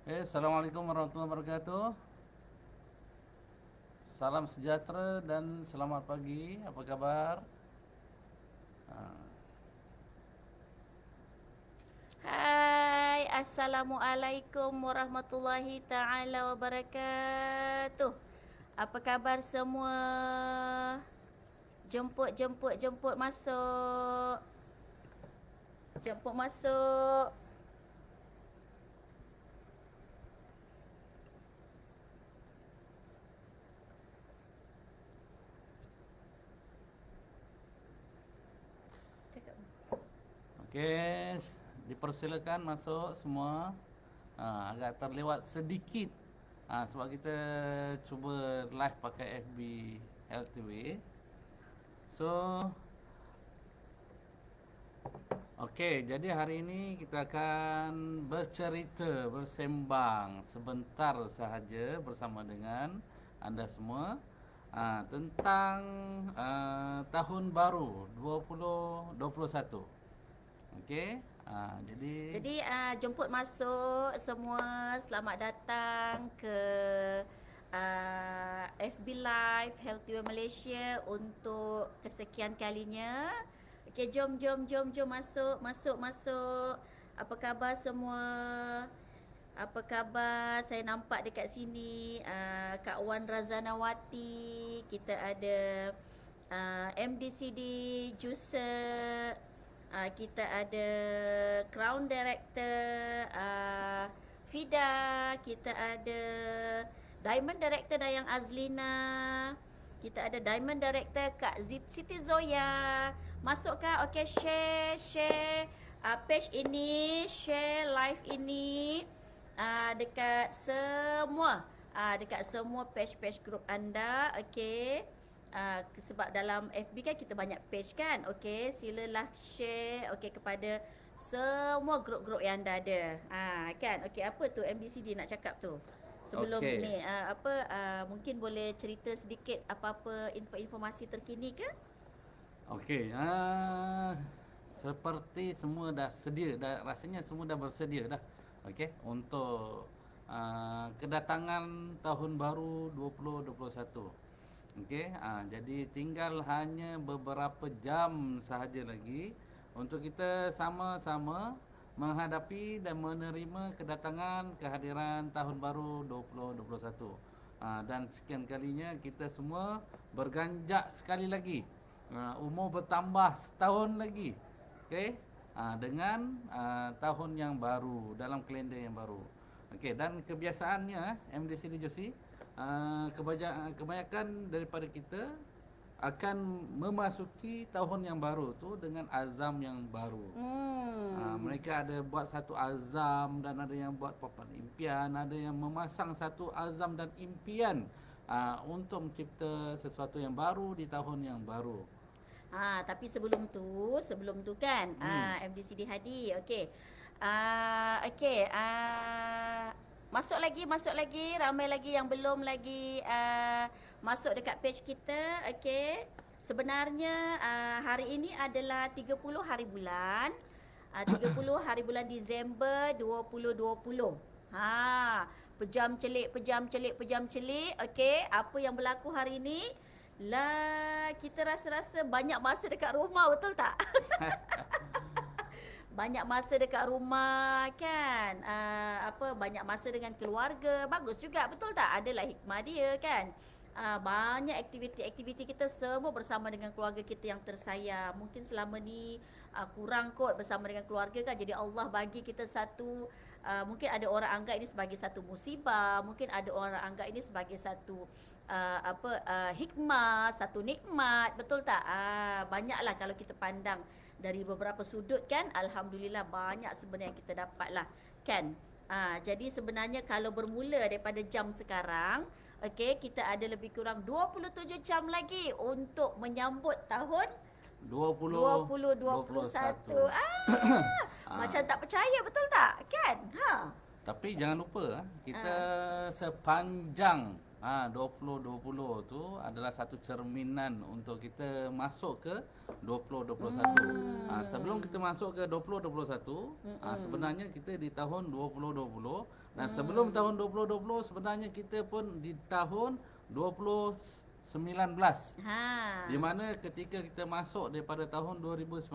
Assalamualaikum warahmatullahi wabarakatuh. Salam sejahtera dan selamat pagi. Apa kabar? Hai, Assalamualaikum warahmatullahi ta'ala wabarakatuh. Apa khabar semua? Jemput masuk. Jemput masuk. Cakap. Okey, dipersilakan masuk semua. Agak terlewat sedikit sebab kita cuba live pakai FB LTV. So, okey, jadi hari ini kita akan bercerita, bersembang sebentar sahaja bersama dengan anda semua tentang tahun baru 2021. Okey, jadi Jadi jemput masuk semua. Selamat datang ke FB Live Healthy Way Malaysia untuk kesekian kalinya. Okey, jom masuk. Apa khabar semua? Apa khabar? Saya nampak dekat sini Kak Wan Razanawati. Kita ada MDCD Juicer. Kita ada Crown Director Fida. Kita ada Diamond Director Dayang Azlina. Kita ada Diamond Director Kak Siti Zoya. Masuk Kak? Okay, share page ini, share live ini dekat semua page-page grup anda. Okay, sebab dalam FB kan kita banyak page kan. Okay, silalah share kepada semua grup-grup yang anda ada. Kan. Okay, apa tu MBCD nak cakap tu? Sebelum okey. ni mungkin boleh cerita sedikit apa-apa informasi terkini ke? Okey, seperti semua dah sedia, rasanya semua dah bersedia dah. Okey, untuk kedatangan tahun baru 2021. Okey, jadi tinggal hanya beberapa jam sahaja lagi untuk kita sama-sama menghadapi dan menerima kedatangan kehadiran tahun baru 2021. Dan sekian kalinya kita semua berganjak sekali lagi, umur bertambah setahun lagi. Okey, dengan tahun yang baru dalam kalender yang baru. Okey, dan kebiasaannya MDCD Josi, kebanyakan daripada kita akan memasuki tahun yang baru tu dengan azam yang baru. Mereka ada buat satu azam dan ada yang buat papan impian, ada yang memasang satu azam dan impian untuk mencipta sesuatu yang baru di tahun yang baru. Tapi sebelum tu kan, MDCD Hadi. Okey. Okey, masuk lagi, ramai lagi yang belum lagi masuk dekat page kita. Okey. Sebenarnya hari ini adalah 30 hari bulan. 30 hari bulan Disember 2020. Pejam celik. Okey, apa yang berlaku hari ini? Lah, kita rasa-rasa banyak masa dekat rumah, betul tak? Banyak masa dekat rumah kan. Banyak masa dengan keluarga. Bagus juga, betul tak? Adalah hikmah dia kan. Banyak aktiviti-aktiviti kita semua bersama dengan keluarga kita yang tersayang. Mungkin selama ni kurang kot bersama dengan keluarga kan. Jadi Allah bagi kita satu, mungkin ada orang anggap ini sebagai satu musibah, mungkin ada orang anggap ini sebagai satu hikmah, satu nikmat, betul tak? Banyaklah kalau kita pandang dari beberapa sudut kan. Alhamdulillah banyak sebenarnya yang kita dapat lah kan. Jadi sebenarnya kalau bermula daripada jam sekarang, okey, kita ada lebih kurang 27 jam lagi untuk menyambut tahun 2021. 2021. Macam tak percaya, betul tak? Kan? Tapi jangan lupa kita sepanjang 2020 tu adalah satu cerminan untuk kita masuk ke 2021. Sebelum kita masuk ke 2021, sebenarnya kita di tahun 2020, dan sebelum tahun 2020 sebenarnya kita pun di tahun 2019. Di mana ketika kita masuk daripada tahun 2019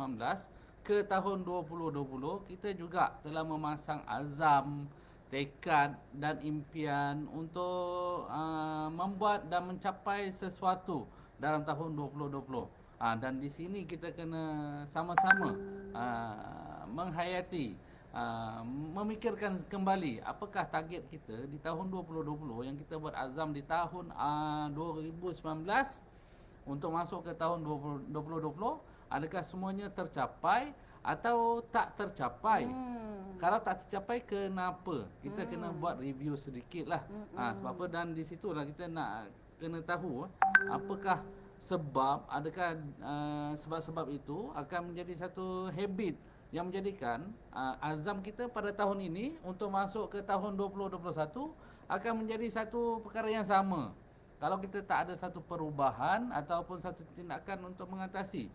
ke tahun 2020, kita juga telah memasang azam, tekad dan impian untuk membuat dan mencapai sesuatu dalam tahun 2020. Dan di sini kita kena sama-sama menghayati, memikirkan kembali apakah target kita di tahun 2020 yang kita buat azam di tahun 2019 untuk masuk ke tahun 2020, adakah semuanya tercapai atau tak tercapai. Kalau tak tercapai, kenapa? Kita kena buat review sedikit lah. Sebab apa? Dan di situlah kita nak kena tahu apakah sebab, adakah sebab-sebab itu akan menjadi satu habit yang menjadikan azam kita pada tahun ini untuk masuk ke tahun 2021 akan menjadi satu perkara yang sama. Kalau kita tak ada satu perubahan ataupun satu tindakan untuk mengatasi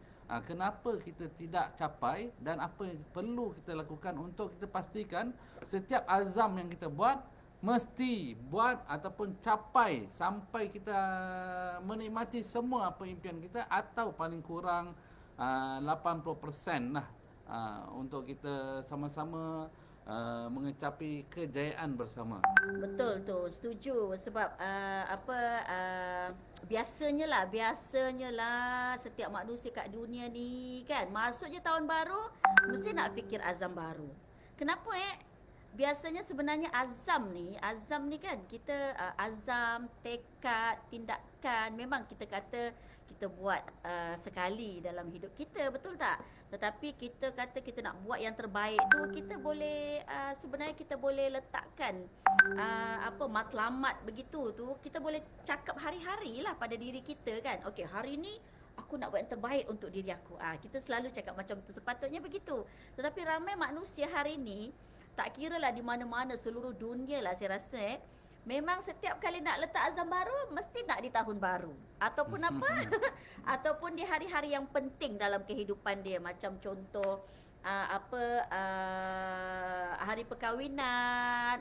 kenapa kita tidak capai dan apa yang perlu kita lakukan untuk kita pastikan setiap azam yang kita buat mesti buat ataupun capai sampai kita menikmati semua apa impian kita, atau paling kurang 80% lah untuk kita sama-sama mengecapi kejayaan bersama. Betul tu, setuju. Sebab biasanya lah setiap manusia kat dunia ni kan, masuk je tahun baru mesti nak fikir azam baru. Kenapa biasanya sebenarnya azam ni kan, kita azam, tekad, tindakan memang kita kata kita buat sekali dalam hidup kita, betul tak? Tetapi kita kata kita nak buat yang terbaik tu, kita boleh sebenarnya kita boleh letakkan matlamat begitu tu, kita boleh cakap hari-hari lah pada diri kita kan. Okey, hari ni aku nak buat yang terbaik untuk diri aku. Kita selalu cakap macam tu, sepatutnya begitu. Tetapi ramai manusia hari ni, tak kira lah di mana-mana seluruh dunia lah saya rasa memang setiap kali nak letak azam baru mesti nak di tahun baru ataupun apa ataupun di hari-hari yang penting dalam kehidupan dia, macam contoh hari perkahwinan,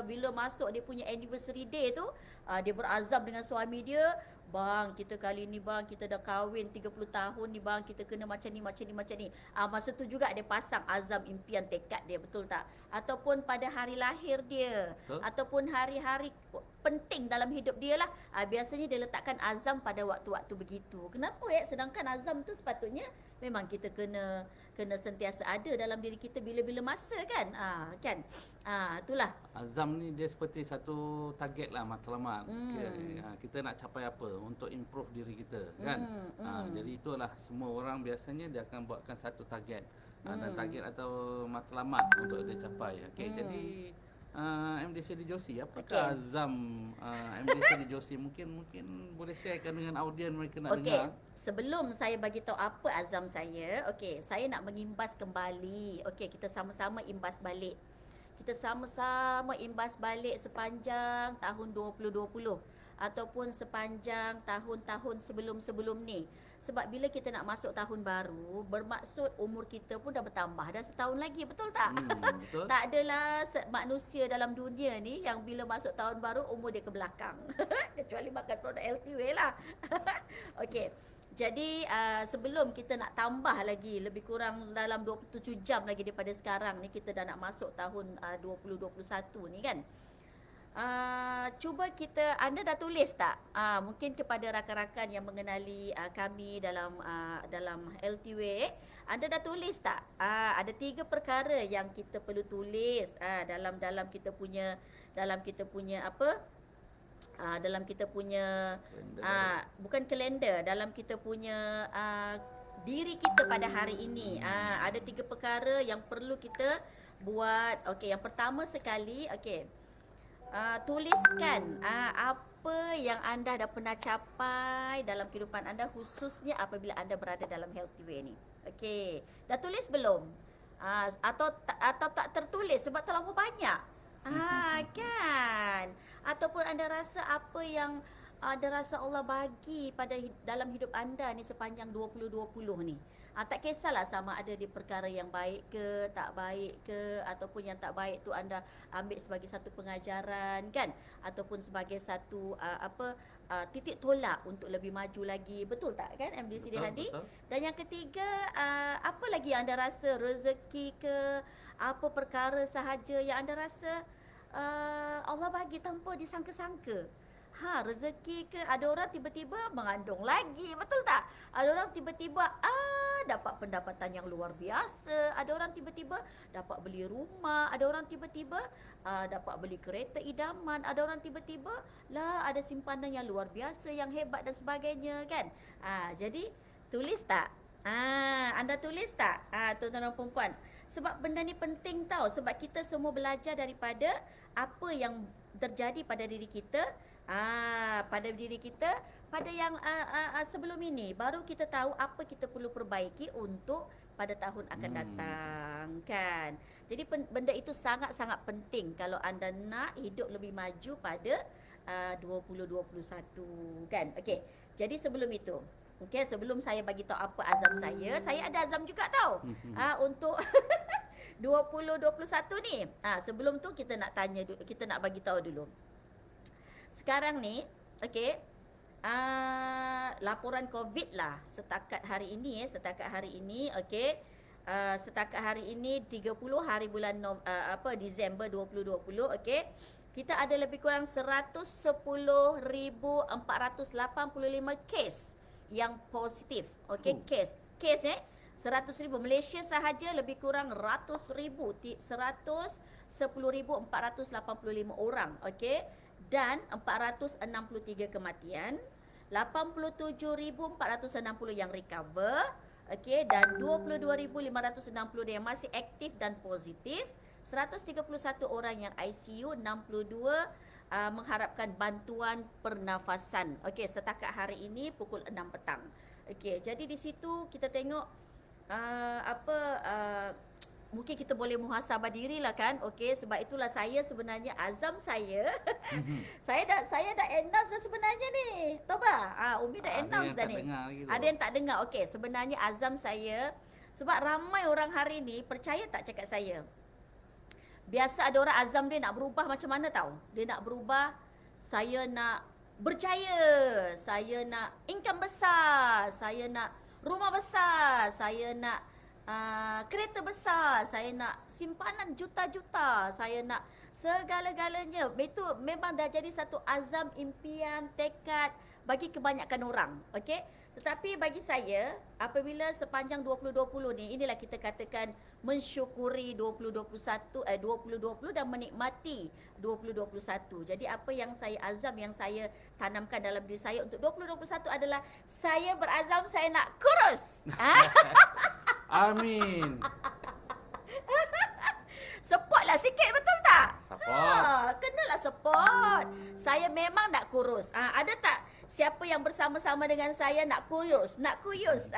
bila masuk dia punya anniversary day tu, dia berazam dengan suami dia, bang kita kali ni bang kita dah kahwin 30 tahun ni bang, kita kena macam ni. Masa tu juga dia pasang azam, impian, tekad dia, betul tak? Ataupun pada hari lahir dia, betul? Ataupun hari-hari penting dalam hidup dia lah, biasanya dia letakkan azam pada waktu-waktu begitu. Kenapa sedangkan azam tu sepatutnya memang kita kena sentiasa ada dalam diri kita bila-bila masa kan. Itulah. Azam ni dia seperti satu target lah, matlamat. Kita nak capai apa untuk improve diri kita kan. Jadi itulah, semua orang biasanya dia akan buatkan satu target. Dan target atau matlamat untuk dia capai. Jadi MDC di Josie, apakah azam MDC di Josie? Mungkin boleh sharekan dengan audien mereka nak dengar. Sebelum saya bagi tahu apa azam saya, saya nak mengimbas kembali. Kita sama-sama imbas balik. Kita sama-sama imbas balik sepanjang tahun 2020 ataupun sepanjang tahun-tahun sebelum-sebelum ni. Sebab bila kita nak masuk tahun baru, bermaksud umur kita pun dah bertambah, dah setahun lagi, betul tak? Betul. Tak adalah manusia dalam dunia ni yang bila masuk tahun baru umur dia ke belakang. Kecuali makan produk LTW lah. Jadi sebelum kita nak tambah lagi lebih kurang dalam 27 jam lagi daripada sekarang ni, kita dah nak masuk tahun 2021 ni kan. Cuba anda dah tulis tak? Mungkin kepada rakan-rakan yang mengenali kami dalam LTW, anda dah tulis tak? Ada 3 perkara yang kita perlu tulis dalam kita punya bukan kalender, dalam kita punya diri kita pada hari ini. Ada 3 perkara yang perlu kita buat. Yang pertama sekali, tuliskan apa yang anda dah pernah capai dalam kehidupan anda, khususnya apabila anda berada dalam Healthyway ni. Dah tulis belum? Atau tak tertulis sebab terlalu banyak. Kan. Ataupun anda rasa apa yang anda rasa Allah bagi pada dalam hidup anda ni sepanjang 2020 ni. Tak kisahlah sama ada di perkara yang baik ke, tak baik ke, ataupun yang tak baik tu anda ambil sebagai satu pengajaran kan, ataupun sebagai satu titik tolak untuk lebih maju lagi. Betul tak kan MD Siti Betul, Hadi? betul. Dan yang ketiga, apa lagi yang anda rasa, rezeki ke, apa perkara sahaja yang anda rasa Allah bagi tanpa disangka-sangka. Rezeki ke, ada orang tiba-tiba mengandung lagi, betul tak? Ada orang tiba-tiba dapat pendapatan yang luar biasa, ada orang tiba-tiba dapat beli rumah, ada orang tiba-tiba dapat beli kereta idaman, ada orang tiba-tiba lah ada simpanan yang luar biasa, yang hebat dan sebagainya kan. Jadi tulis tak? Anda tulis tak? Tuan-tuan dan puan-puan. Sebab benda ni penting tau, sebab kita semua belajar daripada apa yang terjadi pada diri kita. Pada diri kita pada yang sebelum ini, baru kita tahu apa kita perlu perbaiki untuk pada tahun akan datang kan. Jadi benda itu sangat-sangat penting kalau anda nak hidup lebih maju pada 2021 kan. Okey. Jadi sebelum itu, okey, sebelum saya bagi tahu apa azam saya ada azam juga tau. Untuk 2021 ni. Sebelum tu kita nak tanya dulu, kita nak bagi tahu dulu. Sekarang ni, okey, laporan COVID lah setakat hari ini, okey. Setakat hari ini 30 hari bulan Disember 2020, okey. Kita ada lebih kurang 110,485 kes yang positif. Okey, kes 100,000. Malaysia sahaja lebih kurang 110,485 orang, okey. Dan 463 kematian, 87,460 yang recover, okey, dan 22,560 yang masih aktif dan positif, 131 orang yang ICU, 62 mengharapkan bantuan pernafasan. Okey, setakat hari ini pukul 6 petang. Okey, jadi di situ kita tengok mungkin kita boleh muhasabah dirilah kan. Okey, sebab itulah saya sebenarnya azam saya saya dah announce dah sebenarnya ni. Tahu bah? Umi dah announce dah ni. Ada yang tak dengar. Okey, sebenarnya azam saya, sebab ramai orang hari ni percaya tak cakap saya. Biasa ada orang azam dia nak berubah macam mana tahu? Dia nak berubah, saya nak berjaya, saya nak income besar, saya nak rumah besar, saya nak kereta besar, saya nak simpanan juta-juta, saya nak segala-galanya. Itu memang dah jadi satu azam, impian, tekad bagi kebanyakan orang. Okey? Tetapi bagi saya, apabila sepanjang 2020 ni, inilah kita katakan mensyukuri 2020 dan menikmati 2021. Jadi apa yang saya azam, yang saya tanamkan dalam diri saya untuk 2021 adalah saya berazam saya nak kurus. Amin. Supportlah sikit, betul tak? Support. Kenalah support. Saya memang nak kurus. Ada tak siapa yang bersama-sama dengan saya nak kurus? Nak kuyus?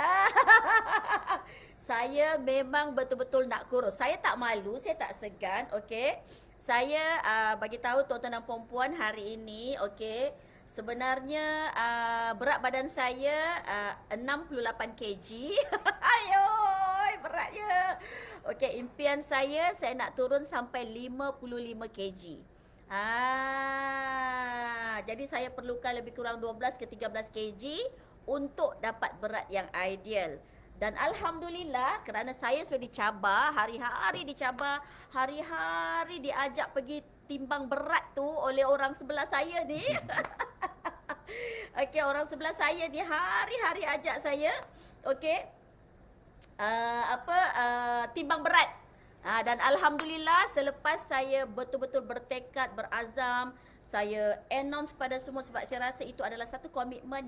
Saya memang betul-betul nak kurus. Saya tak malu, saya tak segan, okey. Saya bagi tahu tuan-tuan dan puan-puan hari ini, okey. Sebenarnya berat badan saya 68 kg. Ayoi, beratnya. Okey, impian saya nak turun sampai 55 kg. Jadi saya perlukan lebih kurang 12 ke 13 kg untuk dapat berat yang ideal. Dan alhamdulillah kerana saya sudah dicabar, hari-hari dicabar, hari-hari diajak pergi timbang berat tu oleh orang sebelah saya ni. Okey, orang sebelah saya ni hari-hari ajak saya, okey, timbang berat. Dan alhamdulillah selepas saya betul-betul bertekad, berazam, saya announce kepada semua sebab saya rasa itu adalah satu komitmen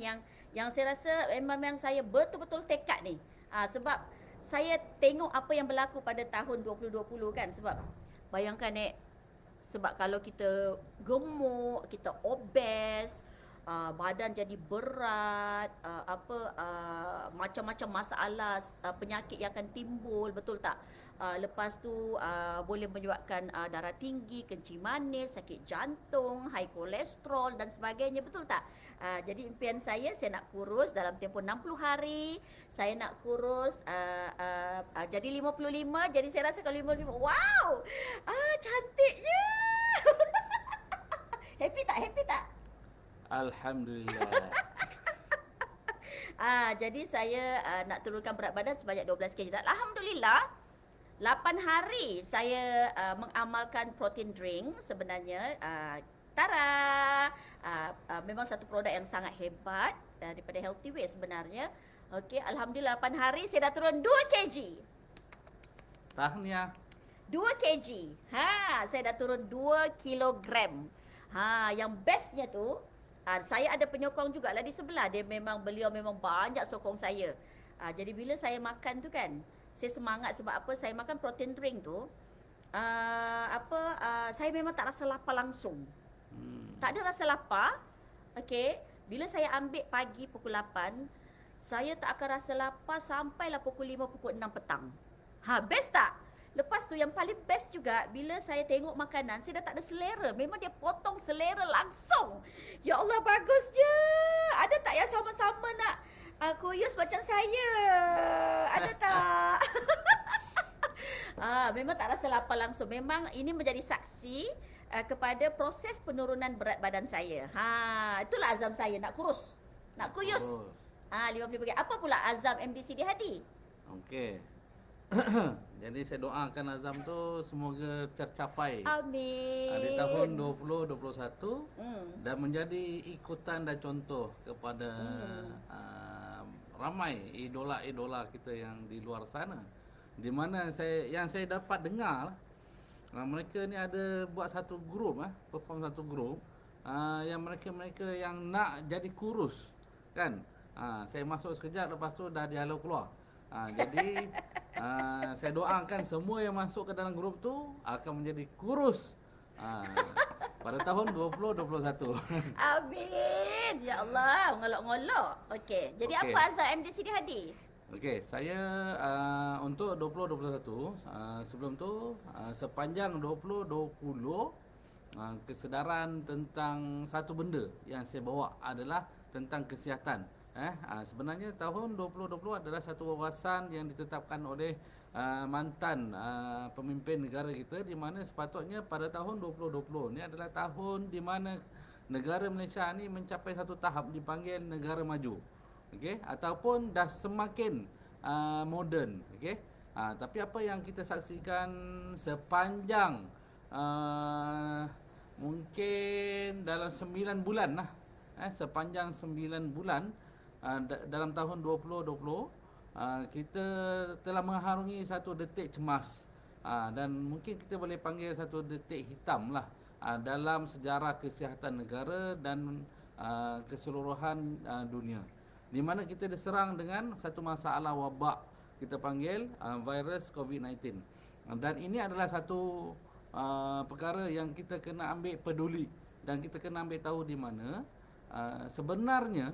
yang saya rasa memang saya betul-betul tekad ni. Sebab saya tengok apa yang berlaku pada tahun 2020 kan. Sebab bayangkan sebab kalau kita gemuk, kita obes, badan jadi berat, macam-macam masalah, penyakit yang akan timbul, betul tak? Lepas tu boleh menyebabkan darah tinggi, kencing manis, sakit jantung, high kolesterol dan sebagainya, betul tak? Jadi impian saya nak kurus dalam tempoh 60 hari, saya nak kurus jadi 55, jadi saya rasa kalau 55, wow, cantiknya. Happy tak? Happy tak? Alhamdulillah. Jadi saya nak turunkan berat badan sebanyak 12 kg. Dan alhamdulillah 8 hari saya mengamalkan protein drink sebenarnya. Tara, memang satu produk yang sangat hebat daripada Healthy Way sebenarnya. Okey, alhamdulillah 8 hari saya dah turun 2 kg. Tahniah. 2 kg. Saya dah turun 2 kilogram. Yang bestnya tu, saya ada penyokong jugalah di sebelah. Beliau memang banyak sokong saya. Jadi bila saya makan tu kan, saya semangat sebab apa? Saya makan protein drink tu. Saya memang tak rasa lapar langsung. Tak ada rasa lapar. Okey, bila saya ambil pagi pukul 8, saya tak akan rasa lapar sampailah pukul 5, pukul 6 petang. Best tak? Lepas tu yang paling best juga, bila saya tengok makanan, saya dah tak ada selera. Memang dia potong selera langsung. Ya Allah, bagusnya. Ada tak yang sama-sama nak kuyus macam saya? Ada tak? Memang tak rasa lapar langsung. Memang ini menjadi saksi kepada proses penurunan berat badan saya. Itulah azam saya, nak kurus, nak kuyus. 50 kg. Apa pula azam MDCD Hadi? Okey. Jadi saya doakan azam tu semoga tercapai. Amin. Di tahun 2021 dan menjadi ikutan dan contoh kepada ramai idola-idola kita yang di luar sana. Di mana saya dapat dengar mereka ni ada buat satu grup perform satu grup yang mereka yang nak jadi kurus kan. Saya masuk sekejap, lepas tu dah dihalau keluar. Jadi saya doakan semua yang masuk ke dalam grup tu akan menjadi kurus pada tahun 2021. Amin. Ya Allah, ngolok-ngolok. Okey. Jadi apa azam MDCD Hadi? Okey, saya untuk 2021 sebelum tu sepanjang 2020 kesedaran tentang satu benda yang saya bawa adalah tentang kesihatan. Sebenarnya tahun 2020 adalah satu wawasan yang ditetapkan oleh mantan pemimpin negara kita, di mana sepatutnya pada tahun 2020 ni adalah tahun di mana negara Malaysia ni mencapai satu tahap dipanggil negara maju. Okey, ataupun dah semakin moden. Okey. Tapi apa yang kita saksikan sepanjang mungkin dalam 9 bulan lah. Sepanjang 9 bulan dalam tahun 2020 kita telah mengharungi satu detik cemas dan mungkin kita boleh panggil satu detik hitam lah dalam sejarah kesihatan negara dan keseluruhan dunia, di mana kita diserang dengan satu masalah wabak kita panggil virus COVID-19, dan ini adalah satu perkara yang kita kena ambil peduli dan kita kena ambil tahu di mana sebenarnya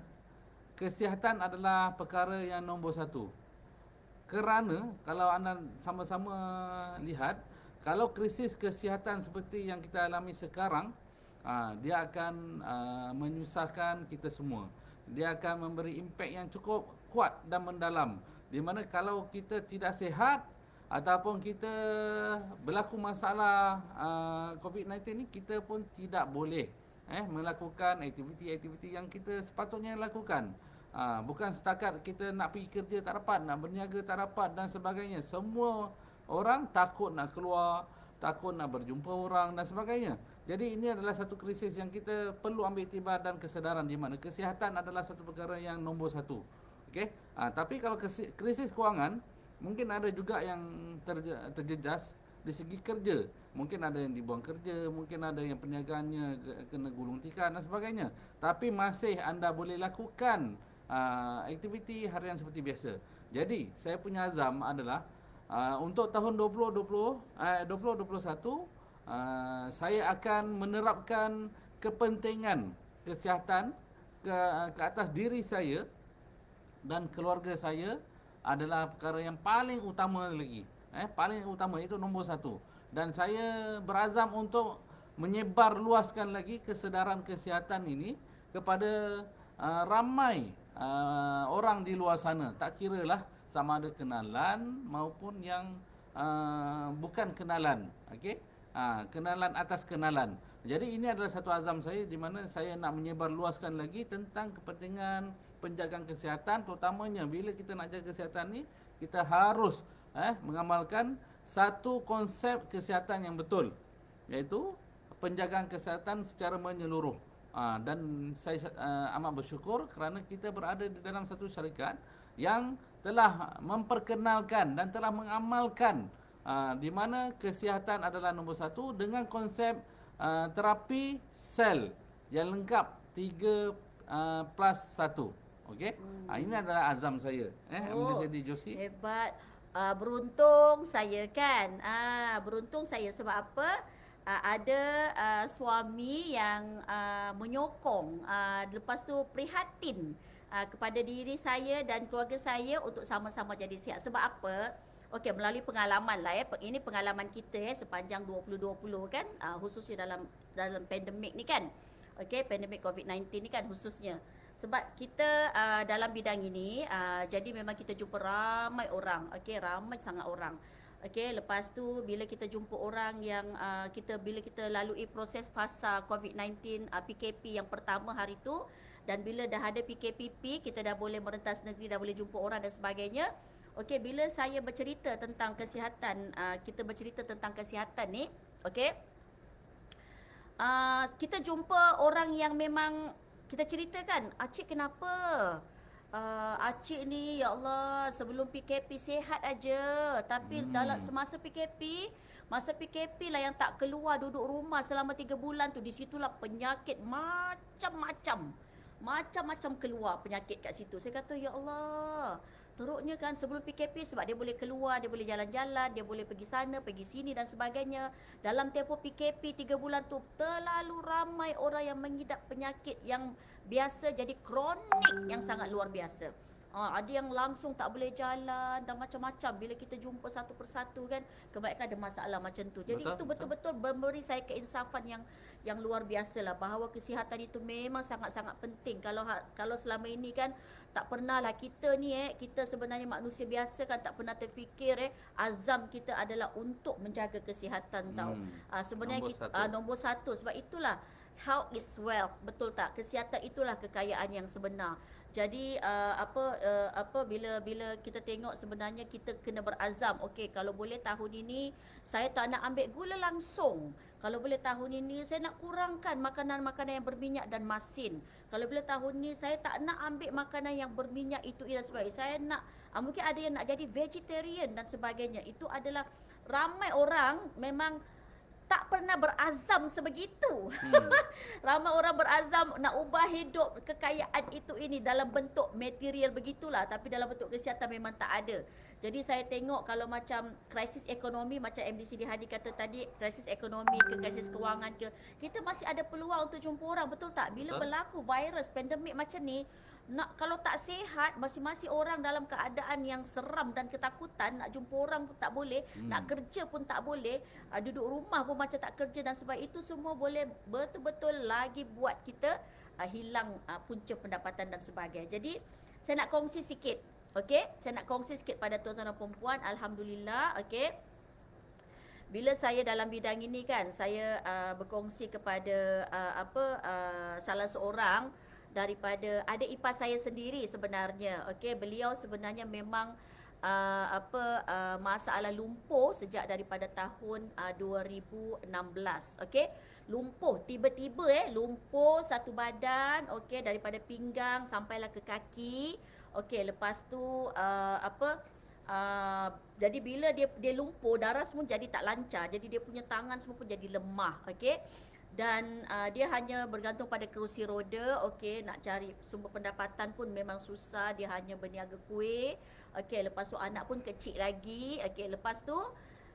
kesihatan adalah perkara yang nombor satu. Kerana kalau anda sama-sama lihat, kalau krisis kesihatan seperti yang kita alami sekarang, dia akan menyusahkan kita semua. Dia akan memberi impak yang cukup kuat dan mendalam. Di mana kalau kita tidak sihat ataupun kita berlaku masalah COVID-19 ni, kita pun tidak boleh melakukan aktiviti-aktiviti yang kita sepatutnya lakukan. Bukan setakat kita nak pergi kerja tak dapat, nak berniaga tak dapat dan sebagainya. Semua orang takut nak keluar, takut nak berjumpa orang dan sebagainya. Jadi ini adalah satu krisis yang kita perlu ambil iktibar dan kesedaran, di mana kesihatan adalah satu perkara yang nombor satu. Okey. Tapi kalau krisis kewangan, mungkin ada juga yang terjejas di segi kerja. Mungkin ada yang dibuang kerja, mungkin ada yang perniagaannya kena gulung tikar dan sebagainya. Tapi masih anda boleh lakukan aktiviti harian seperti biasa. Jadi saya punya azam adalah untuk tahun 2021 saya akan menerapkan kepentingan kesihatan ke atas diri saya dan keluarga saya adalah perkara yang paling utama lagi. paling utama itu nombor satu. Dan saya berazam untuk menyebar luaskan lagi kesedaran kesihatan ini kepada ramai orang di luar sana. Tak kiralah sama ada kenalan maupun yang bukan kenalan. Okey, kenalan atas kenalan. Jadi ini adalah satu azam saya di mana saya nak menyebar luaskan lagi tentang kepentingan penjagaan kesihatan, terutamanya bila kita nak jaga kesihatan ni kita harus mengamalkan satu konsep kesihatan yang betul, iaitu penjagaan kesihatan secara menyeluruh. Dan saya amat bersyukur kerana kita berada di dalam satu syarikat yang telah memperkenalkan dan telah mengamalkan di mana kesihatan adalah nombor satu dengan konsep terapi sel yang lengkap 3+1. Okey. Ini adalah azam saya. MD Josie. Hebat. Beruntung saya kan. Beruntung saya sebab apa? Ada suami yang menyokong, lepas tu prihatin kepada diri saya dan keluarga saya untuk sama-sama jadi sihat. Sebab apa? Okey, melalui pengalaman lah ini pengalaman kita sepanjang 2020 kan, khususnya dalam pandemik ni kan. Okey, pandemik COVID-19 ni kan khususnya. Sebab kita dalam bidang ini, jadi memang kita jumpa ramai orang. Okey, ramai sangat orang. Okey, lepas tu bila kita jumpa orang yang bila kita lalui proses fasa COVID-19 PKP yang pertama hari tu, dan bila dah ada PKPP, kita dah boleh merentas negeri, dah boleh jumpa orang dan sebagainya. Okey, bila saya bercerita tentang kesihatan, kita bercerita tentang kesihatan ni, okey, kita jumpa orang yang memang kita ceritakan, "Acik kenapa? Acik ni ya Allah sebelum PKP sihat aja, tapi dalam masa PKP lah yang tak keluar, duduk rumah selama 3 bulan tu, di situlah penyakit macam-macam keluar penyakit kat situ." Saya kata, "Ya Allah, teruknya kan sebelum PKP sebab dia boleh keluar, dia boleh jalan-jalan, dia boleh pergi sana, pergi sini dan sebagainya. Dalam tempoh PKP 3 bulan tu terlalu ramai orang yang mengidap penyakit yang biasa jadi kronik yang sangat luar biasa. Ada yang langsung tak boleh jalan dan macam-macam. Bila kita jumpa satu persatu kan, kebanyakan ada masalah macam tu. Jadi itu betul-betul memberi saya keinsafan yang luar biasa lah, bahawa kesihatan itu memang sangat-sangat penting. Kalau selama ini kan tak pernah lah kita ni kita sebenarnya manusia biasa kan tak pernah terfikir azam kita adalah untuk menjaga kesihatan tau. Sebenarnya nombor satu. Sebab itulah health is wealth, betul tak? Kesihatan itulah kekayaan yang sebenar. Jadi bila kita tengok sebenarnya kita kena berazam, okey, kalau boleh tahun ini saya tak nak ambil gula langsung. Kalau boleh tahun ini saya nak kurangkan makanan-makanan yang berminyak dan masin. Kalau boleh tahun ini saya tak nak ambil makanan yang berminyak itu dan sebagainya. Saya nak mungkin ada yang nak jadi vegetarian dan sebagainya. Itu adalah ramai orang memang tak pernah berazam sebegitu. Ramai orang berazam nak ubah hidup kekayaan itu ini dalam bentuk material begitulah, tapi dalam bentuk kesihatan memang tak ada. Jadi saya tengok kalau macam krisis ekonomi, macam MD Siti Hadi kata tadi, krisis ekonomi ke krisis kewangan ke, kita masih ada peluang untuk jumpa orang, betul tak? Bila berlaku virus pandemik macam ni, kalau tak sihat, masing-masing orang dalam keadaan yang seram dan ketakutan, nak jumpa orang pun tak boleh, nak kerja pun tak boleh, duduk rumah pun macam tak kerja, dan sebab itu semua boleh betul-betul lagi buat kita hilang punca pendapatan dan sebagainya. Jadi saya nak kongsi sikit, okey? Saya nak kongsi sikit pada tuan-tuan dan perempuan. Alhamdulillah, okey. Bila saya dalam bidang ini kan, saya berkongsi kepada salah seorang daripada adik ipar saya sendiri sebenarnya. Okey, beliau sebenarnya memang masalah lumpuh sejak daripada tahun 2016. Okey, lumpuh tiba-tiba lumpuh satu badan, okey, daripada pinggang sampailah ke kaki. Okey, lepas tu jadi bila dia lumpuh, darah semua jadi tak lancar. Jadi dia punya tangan semua pun jadi lemah, okey. Dan dia hanya bergantung pada kerusi roda, okey, nak cari sumber pendapatan pun memang susah, dia hanya berniaga kuih. Okey, lepas tu anak pun kecil lagi. Okey, lepas tu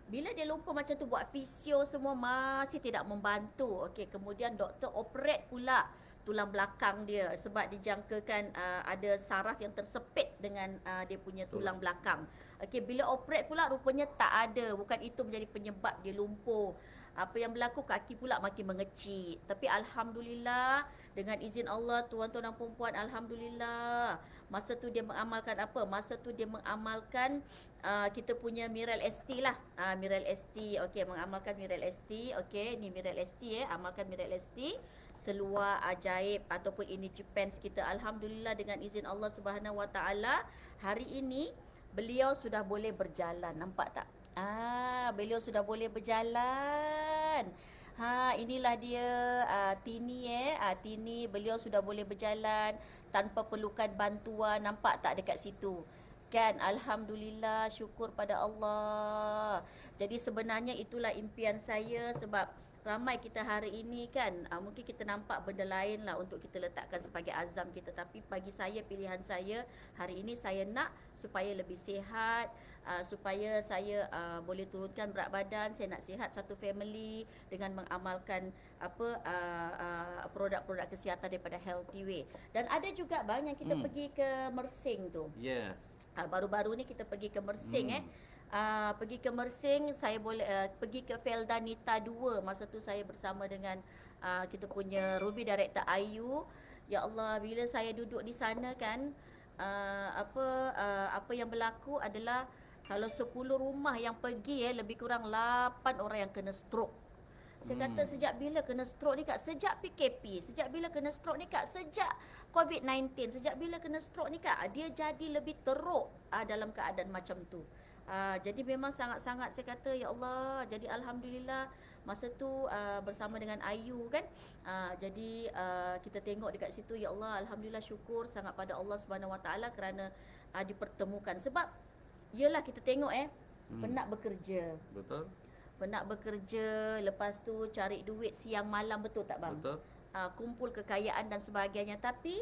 bila dia lumpuh macam tu, buat fisio semua masih tidak membantu. Okey, kemudian doktor operate pula tulang belakang dia sebab dijangkakan ada saraf yang tersepit dengan dia punya tulang belakang. Okey, bila operate pula rupanya tak ada, bukan itu menjadi penyebab dia lumpuh. Apa yang berlaku, kaki pula makin mengecil. Tapi alhamdulillah, dengan izin Allah, tuan-tuan dan puan-puan, alhamdulillah. Masa tu dia mengamalkan apa? Masa tu dia mengamalkan kita punya Mirel ST lah. Mirel ST. Okey, mengamalkan Mirel ST. Okey, ni Mirel ST amalkan Mirel ST. Seluar ajaib ataupun energy pants kita, alhamdulillah dengan izin Allah Subhanahu Wa Taala, hari ini beliau sudah boleh berjalan. Nampak tak? Beliau sudah boleh berjalan. Inilah dia Tini Tini, beliau sudah boleh berjalan tanpa perlukan bantuan. Nampak tak dekat situ? Kan, alhamdulillah, syukur pada Allah. Jadi sebenarnya itulah impian saya, sebab ramai kita hari ini kan, mungkin kita nampak benda lain lah untuk kita letakkan sebagai azam kita. Tapi bagi saya, pilihan saya hari ini, saya nak supaya lebih sihat, supaya saya boleh turunkan berat badan. Saya nak sihat satu family dengan mengamalkan produk-produk kesihatan daripada Healthy Way. Dan ada juga bang yang kita pergi ke Mersing tu. Yes. Baru-baru ni kita pergi ke Mersing pergi ke Mersing, saya boleh pergi ke Feldanita 2. Masa tu saya bersama dengan kita punya Ruby Director IU. Ya Allah, bila saya duduk di sana kan, apa yang berlaku adalah kalau 10 rumah yang pergi lebih kurang 8 orang yang kena stroke. Saya kata, sejak bila kena stroke ni kak? Sejak PKP. Sejak bila kena stroke ni kak? Sejak COVID-19. Sejak bila kena stroke ni kak? Dia jadi lebih teruk dalam keadaan macam tu. Jadi memang sangat-sangat saya kata, ya Allah. Jadi alhamdulillah masa tu bersama dengan Ayu kan. Jadi kita tengok dekat situ, ya Allah, alhamdulillah, syukur sangat pada Allah Subhanahu Wa Taala kerana dipertemukan. Sebab yalah kita tengok penat bekerja. Betul. Penat bekerja, lepas tu cari duit siang malam, betul tak bang? Betul. Kumpul kekayaan dan sebagainya, tapi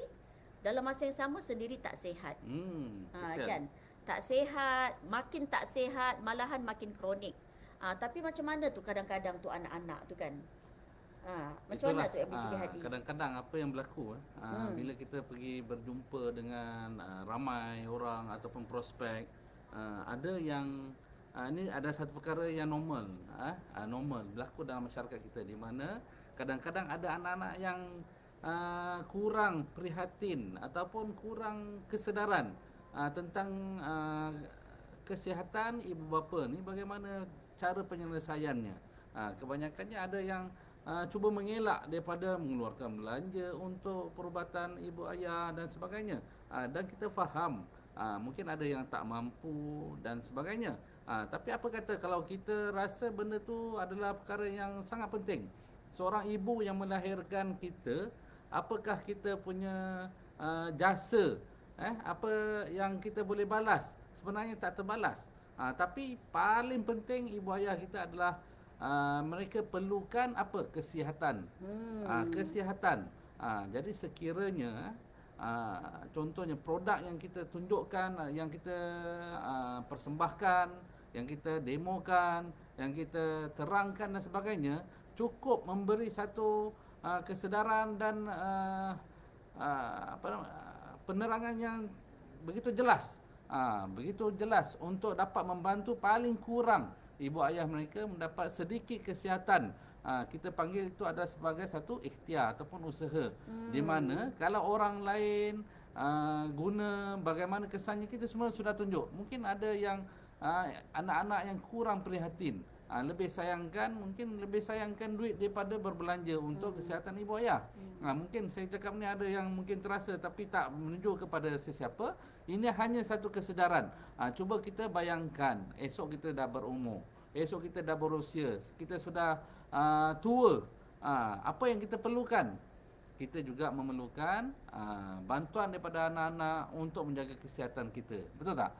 dalam masa yang sama sendiri tak sihat. Kan? Tak sihat, makin tak sihat, malahan makin kronik. Tapi macam mana tu kadang-kadang tu anak-anak tu kan? Macam mana tu MDCD Hadi? Kadang-kadang apa yang berlaku bila kita pergi berjumpa dengan ramai orang ataupun prospek, ada yang ini ada satu perkara yang normal, normal berlaku dalam masyarakat kita, di mana kadang-kadang ada anak-anak yang kurang prihatin ataupun kurang kesedaran tentang kesihatan ibu bapa ni, bagaimana cara penyelesaiannya. Kebanyakannya ada yang cuba mengelak daripada mengeluarkan belanja untuk perubatan ibu ayah dan sebagainya. Dan kita faham mungkin ada yang tak mampu dan sebagainya. Tapi apa kata kalau kita rasa benda tu adalah perkara yang sangat penting. Seorang ibu yang melahirkan kita, apakah kita punya jasa, apa yang kita boleh balas? Sebenarnya tak terbalas. Tapi paling penting ibu ayah kita adalah mereka perlukan apa? Kesihatan. Kesihatan. Jadi sekiranya contohnya produk yang kita tunjukkan, yang kita persembahkan, yang kita demokan, yang kita terangkan dan sebagainya, cukup memberi satu kesedaran dan penerangan yang begitu jelas, untuk dapat membantu paling kurang ibu ayah mereka mendapat sedikit kesihatan. Kita panggil itu adalah sebagai satu ikhtiar ataupun usaha, di mana kalau orang lain guna bagaimana kesannya, kita semua sudah tunjuk. Mungkin ada yang anak-anak yang kurang prihatin, lebih sayangkan duit daripada berbelanja untuk kesihatan ibu ayah. Mungkin saya cakap ni ada yang mungkin terasa tapi tak menunjuk kepada sesiapa. Ini hanya satu kesedaran. Cuba kita bayangkan, esok kita dah berumur, esok kita dah berusia, kita sudah tua. Apa yang kita perlukan? Kita juga memerlukan bantuan daripada anak-anak untuk menjaga kesihatan kita. Betul tak?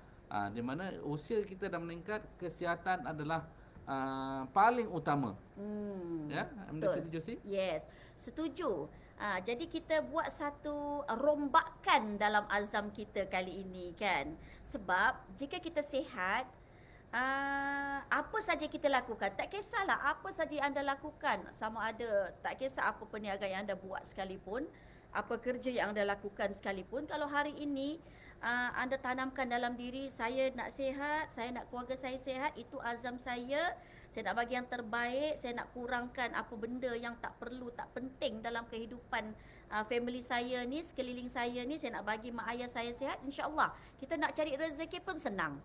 Di mana usia kita dah meningkat, kesihatan adalah paling utama. Ya, MDCD Josie? Yes, setuju. Jadi kita buat satu rombakan dalam azam kita kali ini kan. Sebab jika kita sihat, apa saja kita lakukan, tak kisahlah apa saja yang anda lakukan, sama ada tak kisah apa perniagaan yang anda buat sekalipun, apa kerja yang anda lakukan sekalipun, kalau hari ini anda tanamkan dalam diri, saya nak sihat, saya nak keluarga saya sihat, itu azam saya nak bagi yang terbaik, saya nak kurangkan apa benda yang tak perlu, tak penting dalam kehidupan family saya ni, sekeliling saya ni, saya nak bagi mak ayah saya sihat, insya-Allah. Kita nak cari rezeki pun senang.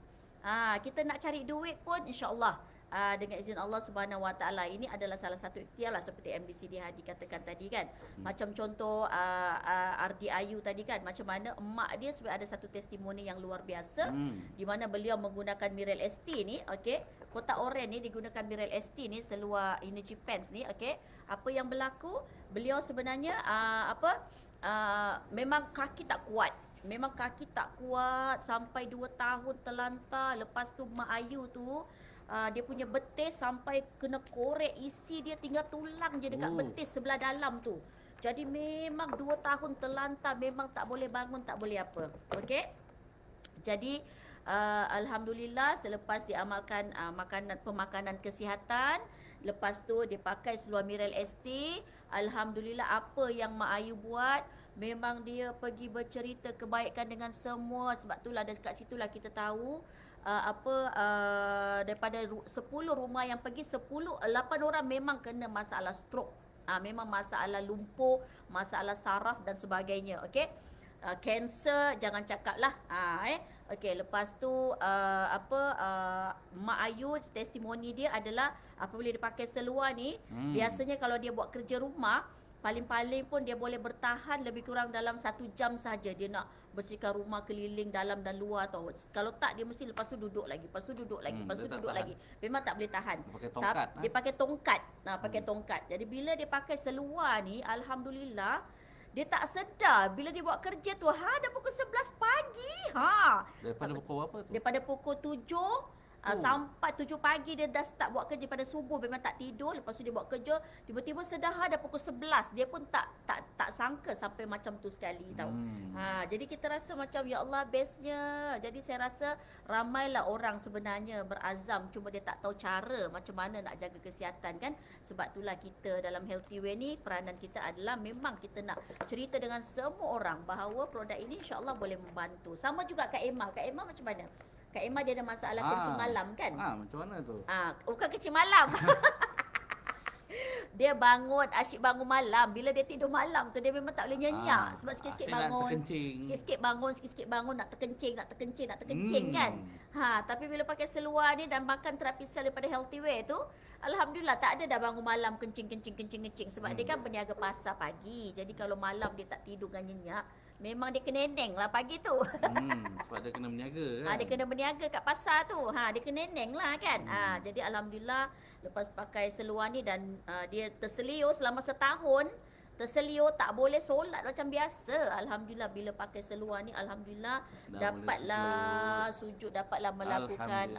Kita nak cari duit pun insya-Allah dengan izin Allah Subhanahu Wa Taala. Ini adalah salah satu ikhtiar lah, seperti MDCD Hadi katakan tadi kan. Macam contoh Ardi Ayu tadi kan, macam mana emak dia sebenarnya ada satu testimoni yang luar biasa di mana beliau menggunakan Miral ST ni, okey. Kotak oranye ni digunakan Miral ST ni seluar energy pants ni, okey. Apa yang berlaku? Beliau sebenarnya memang kaki tak kuat. Memang kaki tak kuat sampai 2 tahun terlantar. Lepas tu Mak Ayu tu dia punya betis sampai kena korek, isi dia tinggal tulang je dekat betis sebelah dalam tu. Jadi memang 2 tahun terlantar, memang tak boleh bangun, tak boleh apa. Okey. Jadi alhamdulillah selepas diamalkan pemakanan kesihatan, lepas tu dia pakai seluar Miral ST, alhamdulillah apa yang Mak Ayu buat, memang dia pergi bercerita kebaikan dengan semua. Sebab itulah dekat situlah kita tahu daripada 10 rumah yang pergi, 8 orang memang kena masalah stroke. Memang masalah lumpuh, masalah saraf dan sebagainya. Okey. Kanser jangan cakap lah. Okey, lepas tu Mak Ayu testimoni dia adalah apabila dia pakai seluar ni, biasanya kalau dia buat kerja rumah, paling-paling pun dia boleh bertahan lebih kurang dalam 1 jam saja. Dia nak bersihkan rumah keliling dalam dan luar tau. Kalau tak, dia mesti lepas tu duduk lagi, lepas tu duduk lagi, lepas tu duduk lagi. Memang tak boleh tahan. Dia pakai tongkat. Dia pakai tongkat. Pakai tongkat. Jadi bila dia pakai seluar ni, alhamdulillah, dia tak sedar bila dia buat kerja tu, dah pukul 11 pagi. Daripada pukul berapa tu? Daripada pukul 7 sampai 7 pagi dia dah start buat kerja. Pada subuh memang tak tidur. Lepas tu dia buat kerja, tiba-tiba sedar dah pukul 11. Dia pun tak sangka sampai macam tu sekali tau. Jadi kita rasa macam ya Allah bestnya. Jadi saya rasa ramailah orang sebenarnya berazam, cuma dia tak tahu cara macam mana nak jaga kesihatan kan. Sebab itulah kita dalam Healthy Way ni, peranan kita adalah memang kita nak cerita dengan semua orang bahawa produk ini insya-Allah boleh membantu. Sama juga Kak Emma. Kak Emma macam mana? Kak Emma dia ada masalah kencing malam kan? Macam mana tu? Bukan kencing malam. Dia bangun, asyik bangun malam. Bila dia tidur malam tu, dia memang tak boleh nyenyak. Sebab sikit-sikit bangun. Sikit-sikit bangun, nak terkencing kan? Tapi bila pakai seluar ni dan makan terapi sel daripada Healthy Way tu, alhamdulillah tak ada dah bangun malam kencing. Sebab dia kan peniaga pasar pagi. Jadi kalau malam dia tak tidur dengan nyenyak, memang dia keneneng lah pagi tu. Sebab dia kena berniaga kan? Dia kena berniaga kat pasar tu. Dia keneneng lah kan. Jadi alhamdulillah lepas pakai seluar ni dan dia terseliur selama setahun. Terseliur tak boleh solat macam biasa. Alhamdulillah bila pakai seluar ni, alhamdulillah dapatlah sujud, dapatlah melakukan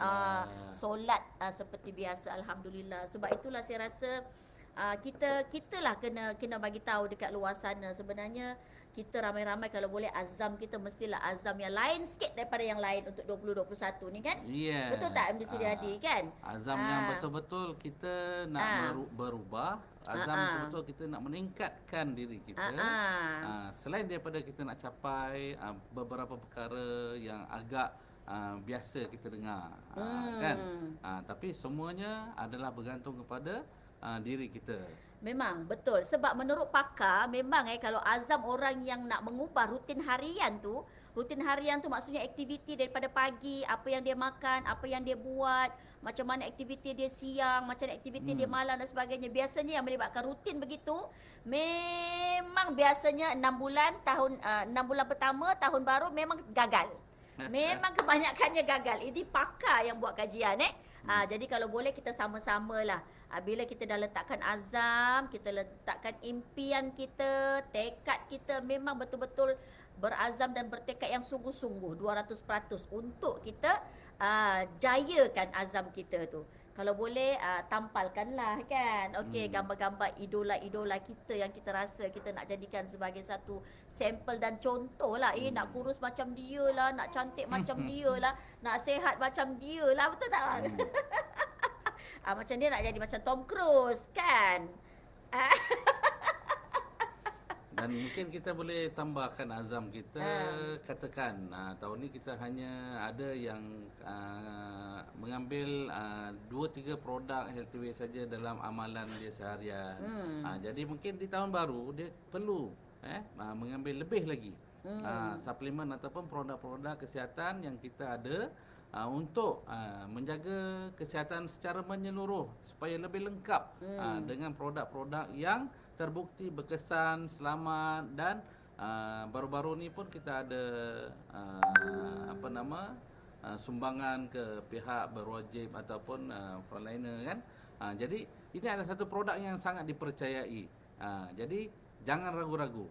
solat seperti biasa. Alhamdulillah. Sebab itulah saya rasa kita lah kena bagi tahu dekat luar sana. Sebenarnya kita ramai-ramai kalau boleh azam kita mestilah azam yang lain sikit daripada yang lain untuk 2021 ni kan? Yes. Betul tak MDCD Hadi kan? Azam yang betul-betul kita nak berubah. Azam betul-betul kita nak meningkatkan diri kita. Selain daripada kita nak capai beberapa perkara yang agak biasa kita dengar, kan? Tapi semuanya adalah bergantung kepada diri kita. Memang betul. Sebab menurut pakar, memang kalau azam orang yang nak mengubah rutin harian tu maksudnya aktiviti daripada pagi, apa yang dia makan, apa yang dia buat, macam mana aktiviti dia siang, macam mana aktiviti dia malam dan sebagainya. Biasanya yang melibatkan rutin begitu, memang biasanya 6 bulan pertama tahun baru memang gagal. Memang kebanyakannya gagal. Ini pakar yang buat kajian jadi kalau boleh kita sama-samalah. Bila kita dah letakkan azam, kita letakkan impian kita, tekad kita, memang betul-betul berazam dan bertekad yang sungguh-sungguh 200% untuk kita jayakan azam kita tu. Kalau boleh tampalkanlah kan. Okey, gambar-gambar idola-idola kita yang kita rasa kita nak jadikan sebagai satu sampel dan contoh lah. Nak kurus macam dia lah, nak cantik macam dia lah, nak sihat macam dia lah, betul tak? Macam dia nak jadi macam Tom Cruise kan. Dan mungkin kita boleh tambahkan azam kita, katakan tahun ni kita hanya ada yang mengambil 2-3 produk Healthyway saja dalam amalan dia seharian. Jadi mungkin di tahun baru dia perlu mengambil lebih lagi suplemen ataupun produk-produk kesihatan yang kita ada untuk menjaga kesihatan secara menyeluruh supaya lebih lengkap dengan produk-produk yang terbukti berkesan, selamat dan baru-baru ni pun kita ada sumbangan ke pihak berwajib ataupun frontliner kan. Jadi ini adalah satu produk yang sangat dipercayai. Jadi jangan ragu-ragu.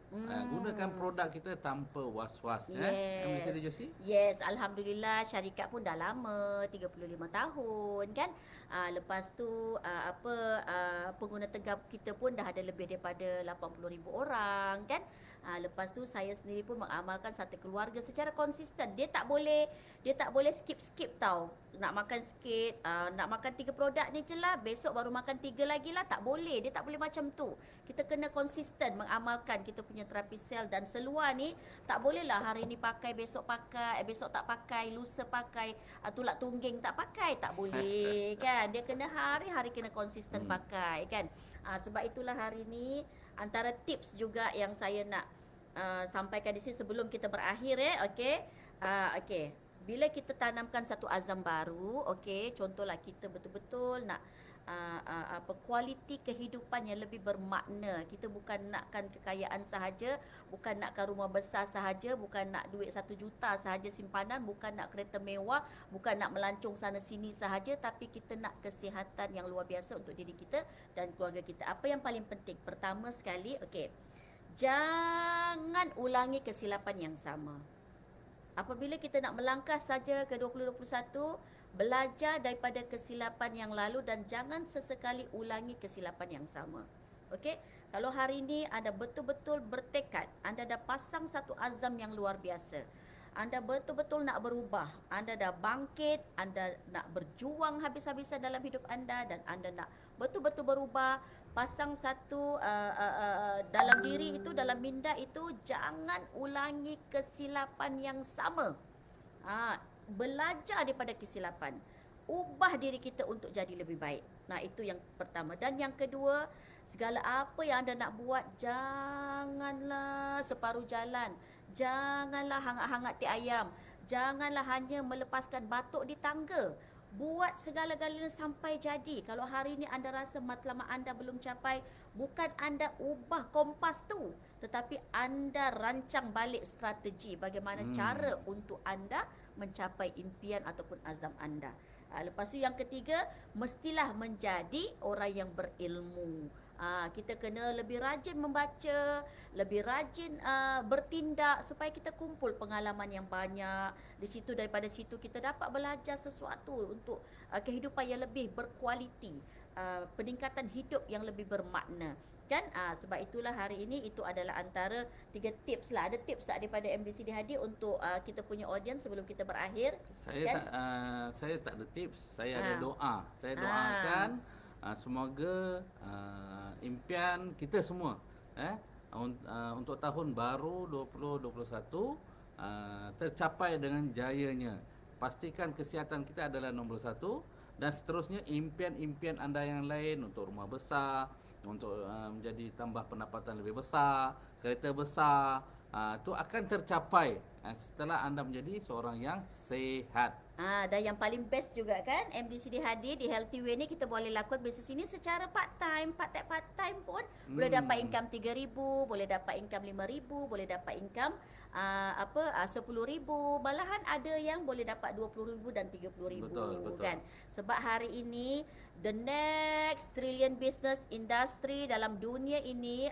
Gunakan produk kita tanpa was-was. Mesti Josie? Yes, alhamdulillah syarikat pun dah lama 35 tahun kan. Lepas tu pengguna tegap kita pun dah ada lebih daripada 80,000 orang kan. Lepas tu saya sendiri pun mengamalkan satu keluarga secara konsisten. Dia tak boleh skip tau. Nak makan sikit, nak makan 3 produk ni je lah, besok baru makan 3 lagi lah, tak boleh. Dia tak boleh macam tu. Kita kena konsisten mengamalkan kita punya terapi sel dan seluar ni. Tak boleh lah hari ni pakai, besok pakai, besok tak pakai, lusa pakai, tulak tungging tak pakai, tak boleh kan. Dia kena hari-hari kena konsisten pakai kan. Sebab itulah hari ni antara tips juga yang saya nak sampaikan di sini sebelum kita berakhir okey. Bila kita tanamkan satu azam baru, okey, contohlah kita betul-betul nak kualiti kehidupan yang lebih bermakna. Kita bukan nakkan kekayaan sahaja, bukan nakkan rumah besar sahaja, bukan nak duit 1 juta sahaja simpanan, bukan nak kereta mewah, bukan nak melancong sana sini sahaja, tapi kita nak kesihatan yang luar biasa untuk diri kita dan keluarga kita. Apa yang paling penting? Pertama sekali, okey, jangan ulangi kesilapan yang sama. Apabila kita nak melangkah saja ke 2021, belajar daripada kesilapan yang lalu dan jangan sesekali ulangi kesilapan yang sama. Okey? Kalau hari ini anda betul-betul bertekad, anda dah pasang satu azam yang luar biasa. Anda betul-betul nak berubah, anda dah bangkit, anda nak berjuang habis-habisan dalam hidup anda dan anda nak betul-betul berubah, pasang satu dalam diri itu, dalam minda itu, jangan ulangi kesilapan yang sama. Belajar daripada kesilapan, ubah diri kita untuk jadi lebih baik. Nah, itu yang pertama. Dan yang kedua, segala apa yang anda nak buat, janganlah separuh jalan, janganlah hangat-hangat ti ayam, janganlah hanya melepaskan batuk di tangga. Buat segala-galanya sampai jadi. Kalau hari ini anda rasa matlamat anda belum capai, bukan anda ubah kompas tu, tetapi anda rancang balik strategi bagaimana cara untuk anda mencapai impian ataupun azam anda. Lepas tu yang ketiga, mestilah menjadi orang yang berilmu. Kita kena lebih rajin membaca, lebih rajin bertindak supaya kita kumpul pengalaman yang banyak. Di situ, daripada situ kita dapat belajar sesuatu untuk kehidupan yang lebih berkualiti, peningkatan hidup yang lebih bermakna. Kan? Sebab itulah hari ini itu adalah antara 3 tips lah. Ada tips tak daripada MDCD Hadi untuk kita punya audience sebelum kita berakhir? Saya tak ada tips, saya ada doa. Saya doakan semoga impian kita semua untuk tahun baru 2021 tercapai dengan jayanya. Pastikan kesihatan kita adalah nombor 1 dan seterusnya impian-impian anda yang lain untuk rumah besar, untuk menjadi tambah pendapatan lebih besar, kereta besar, itu akan tercapai setelah anda menjadi seorang yang sihat. Dan yang paling best juga kan, MDCD Hadi di Healthyway ni kita boleh lakukan bisnes ini secara part-time pun boleh dapat income 3,000, boleh dapat income 5,000, boleh dapat income 10,000, malahan ada yang boleh dapat 20,000 dan 30,000 kan. Sebab hari ini the next trillion business industry dalam dunia ini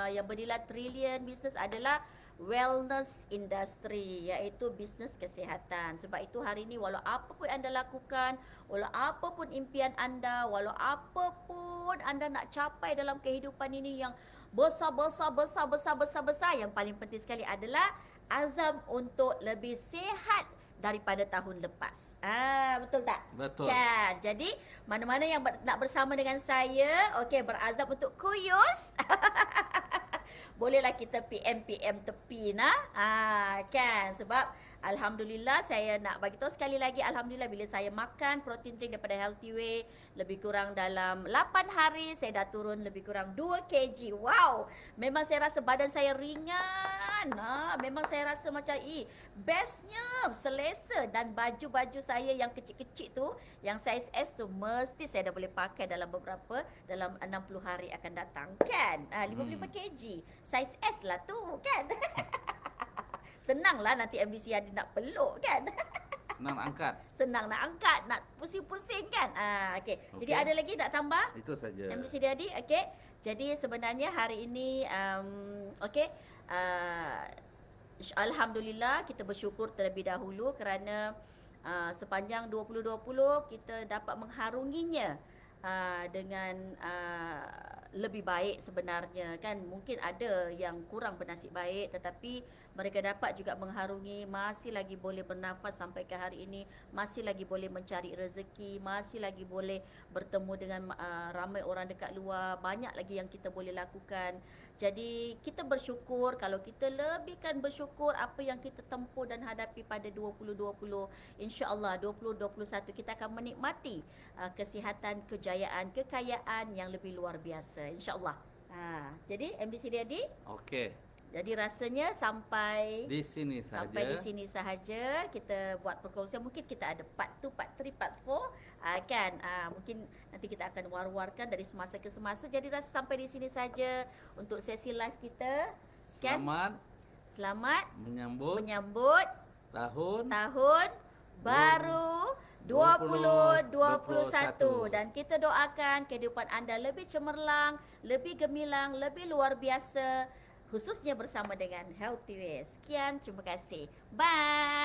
yang bernilai trillion business adalah wellness industry, iaitu bisnes kesihatan. Sebab itu hari ini walau apa pun anda lakukan, walau apa pun impian anda, walau apa pun anda nak capai dalam kehidupan ini yang besar, yang paling penting sekali adalah azam untuk lebih sihat daripada tahun lepas. Betul tak? Betul. Kan? Jadi mana-mana yang nak bersama dengan saya, okey, berazam untuk kuyus Bolehlah kita PM tepi nah. Kan sebab alhamdulillah saya nak bagi tahu sekali lagi, alhamdulillah bila saya makan protein drink daripada Healthy Way lebih kurang dalam 8 hari saya dah turun lebih kurang 2 kg. Wow. Memang saya rasa badan saya ringan. Memang saya rasa macam bestnya selesa, dan baju-baju saya yang kecil-kecil tu, yang saiz S tu mesti saya dah boleh pakai dalam 60 hari akan datang kan. 55 kg. Saiz S lah tu kan. Senanglah nanti MDC Hadi nak peluk kan. Senang nak angkat. Senang nak angkat, nak pusing-pusing kan. Okey. Jadi ada lagi nak tambah? Itu saja. MDC Hadi, okey. Jadi sebenarnya hari ini okey, alhamdulillah kita bersyukur terlebih dahulu kerana sepanjang 2020 kita dapat mengharunginya dengan lebih baik sebenarnya kan. Mungkin ada yang kurang bernasib baik, tetapi mereka dapat juga mengharungi, masih lagi boleh bernafas sampai ke hari ini, masih lagi boleh mencari rezeki, masih lagi boleh bertemu dengan ramai orang dekat luar, banyak lagi yang kita boleh lakukan. Jadi kita bersyukur, kalau kita lebihkan bersyukur apa yang kita tempuh dan hadapi pada 2020, insya-Allah 2021 kita akan menikmati kesihatan, kejayaan, kekayaan yang lebih luar biasa, insya-Allah. Jadi MDC Hadi, Okey. jadi rasanya sampai Di sini saja. sampai di sini sahaja kita buat perkongsian. Mungkin kita ada part 2, part 3, part 4 kan. Mungkin nanti kita akan war-warkan dari semasa ke semasa. Jadi rasa sampai di sini saja untuk sesi live kita. Kan? Selamat menyambut tahun baru 2021, dan kita doakan kehidupan anda lebih cemerlang, lebih gemilang, lebih luar biasa, khususnya bersama dengan Healthy Way. Sekian, terima kasih. Bye.